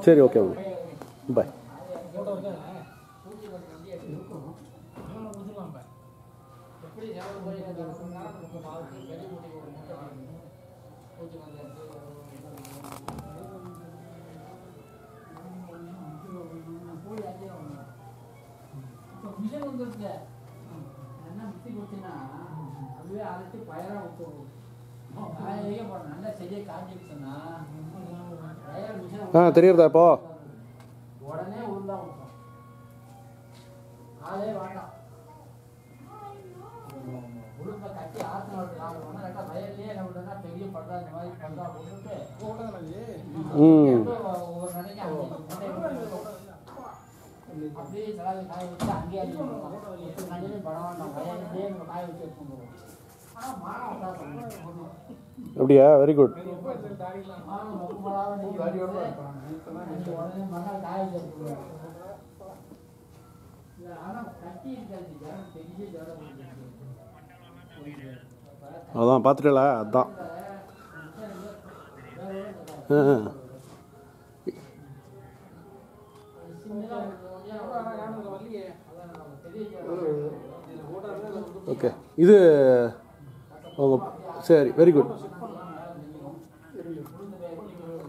சரி, okay okay, பாய். Mission வந்துருக்கு என்ன மிக்சி கொடுத்தீங்கன்னா அதுவே அரைச்சி பயராக விட்டுரும். காய போடணும் நல்லா செடியை காஞ்சிடுச்சுன்னா பயர் மிஷன் தெரியுறதா இப்போ? உடனே உருந்தா விட்டோம். ஆளே வேண்டாம். உளுப்பை கட்டி ஆற்று ஆகணும்னா கரெக்டாக வயல்லையே என்ன விட்டோம்னா பெரிய பட்டா இந்த மாதிரி பட்டா போட்டுட்டு ஒவ்வொரு நினைக்க அப்படியே சிலாவை காய வச்சு அங்கேயே நடுவே படம் வேண்டாம். வயல்லையே நம்ம காய வச்சு எடுத்துன்னு போவோம். ஆனால் மானம் அப்படியா? Very good. உடனே மணல் காய வச்சு எடுத்துருவோம். ஆனால் கட்டி இருக்காது பெரிய ஜடம். அதான் பார்த்துட்டல, அதுதான். ஓகே, இது சரி, வெரி குட்.